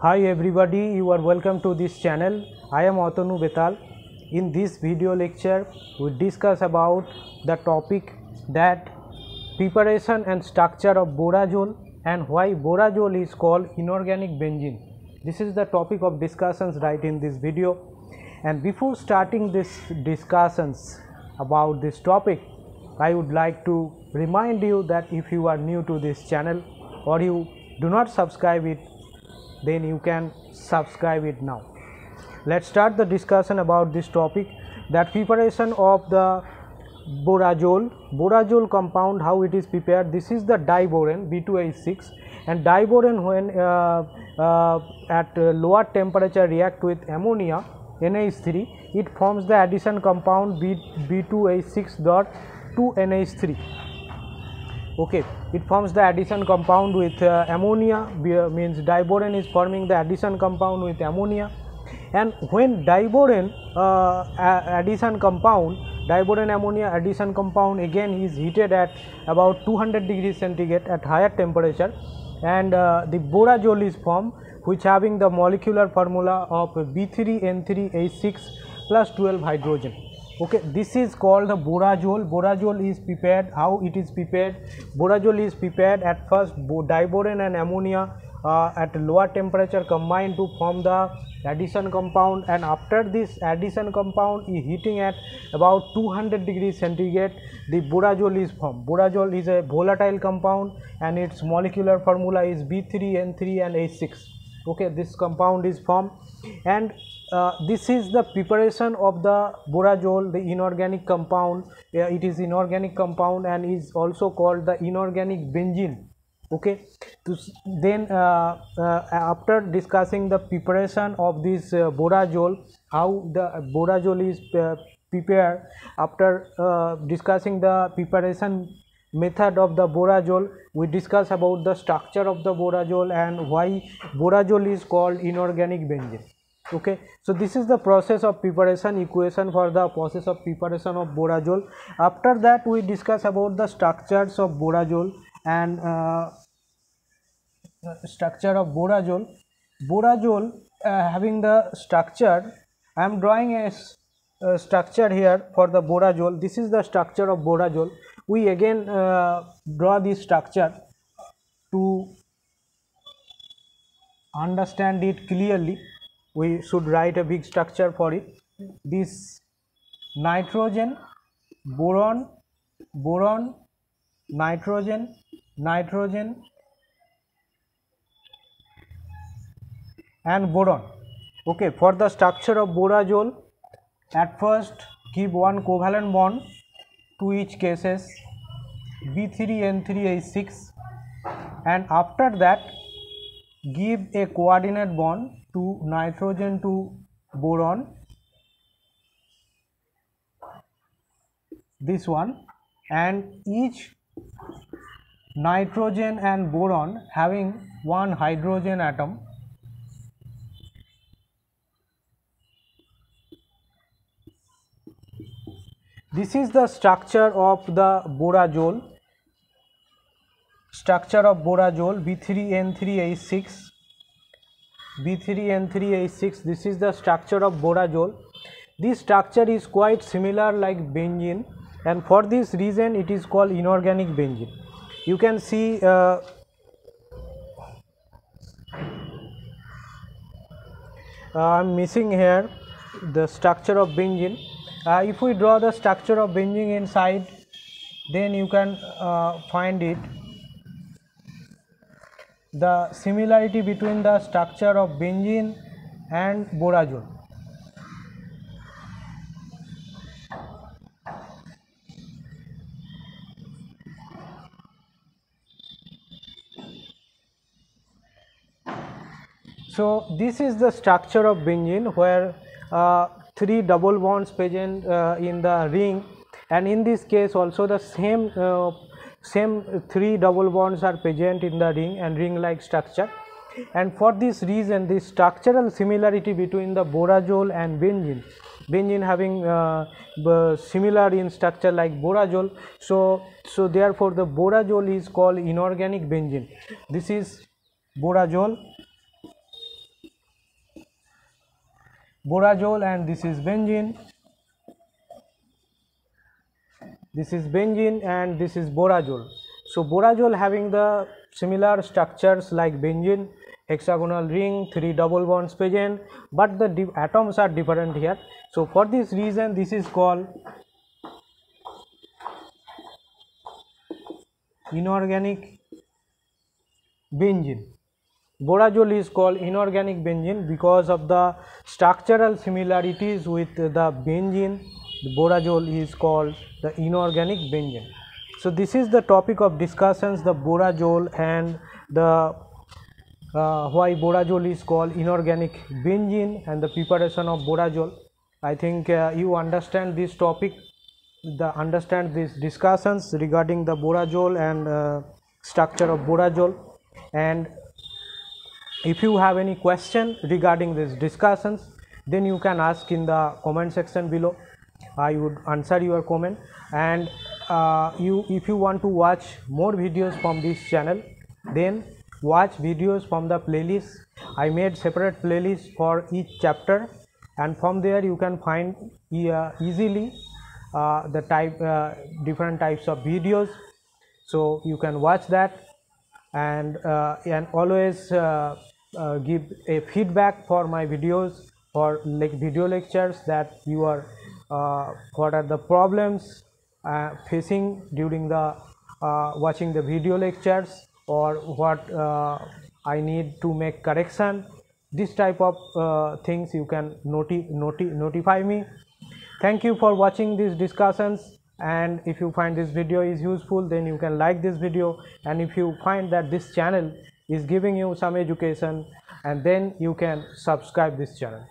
Hi everybody, you are welcome to this channel. I am Atanu Betal. In this video lecture, we discuss about the topic that preparation and structure of borazole and why borazole is called inorganic benzene. This is the topic of discussions right in this video. And before starting this discussions about this topic, I would like to remind you that if you are new to this channel or you do not subscribe it, then you can subscribe it now. Let's start the discussion about this topic, that preparation of the borazole compound, how it is prepared. This is the diboron B2H6, and diboron when at lower temperature react with ammonia NH3, it forms the addition compound B2H6.2NH3. Okay, it forms the addition compound with ammonia, means diboron is forming the addition compound with ammonia. And when diboron ammonia addition compound again is heated at about 200 degrees centigrade at higher temperature, and the borazole is formed, which having the molecular formula of B3N3H6 plus 12 hydrogen. Okay, this is called the borazole. Borazole is prepared. How it is prepared? Borazole is prepared at first diboron and ammonia at lower temperature combine to form the addition compound, and after this addition compound is heating at about 200 degrees centigrade, the borazole is formed. Borazole is a volatile compound and its molecular formula is B3N3 and H6. Okay, this compound is formed, and this is the preparation of the borazole, the inorganic compound. It is inorganic compound and is also called the inorganic benzene. Okay, then after discussing the preparation of this borazole, how the borazole is prepared, after discussing the preparation method of the borazole, we discuss about the structure of the borazole and why borazole is called inorganic benzene. Okay, so this is the process of preparation, equation for the process of preparation of borazole. After that we discuss about the structures of borazole and structure of borazole. Having the structure, I am drawing a structure here for the borazole. This is the structure of borazole. We again draw this structure to understand it clearly. We should write a big structure for it. This nitrogen, boron, nitrogen, and boron. Okay, for the structure of borazole, at first give one covalent bond to each cases B3N3H6, and after that give a coordinate bond to nitrogen to boron, this one, and each nitrogen and boron having one hydrogen atom. This is the structure of the borazole. Structure of borazole B3N3H6. This is the structure of borazole. This structure is quite similar like benzene, and for this reason it is called inorganic benzene. You can see I am missing here the structure of benzene. If we draw the structure of benzene inside, then you can find it, the similarity between the structure of benzene and borazole. So this is the structure of benzene, where 3 double bonds present in the ring, and in this case also the same 3 double bonds are present in the ring and ring like structure. And for this reason, the structural similarity between the borazole and benzene having similar in structure like borazole, so therefore the borazole is called inorganic benzene. This is borazole. borazole and this is benzene. This is benzene and this is borazole. So borazole having the similar structures like benzene, hexagonal ring, 3 double bonds present, but the atoms are different here. So for this reason this is called inorganic benzene. Borazole is called inorganic benzene because of the structural similarities with the benzene. The borazole is called the inorganic benzene. So this is the topic of discussions, the borazole and the why borazole is called inorganic benzene and the preparation of borazole. I think you understand this topic, understand these discussions regarding the borazole and structure of borazole. And if you have any question regarding these discussions, then you can ask in the comment section below. I would answer your comment. And if you want to watch more videos from this channel, then watch videos from the playlist. I made separate playlists for each chapter, and from there you can find easily the different types of videos, so you can watch that. And always give a feedback for my videos, for video lectures, that you are what are the problems facing during the watching the video lectures, or what I need to make correction. This type of things you can notify me. Thank you for watching these discussions, and if you find this video is useful, then you can like this video, and if you find that this channel is giving you some education, and then you can subscribe this channel.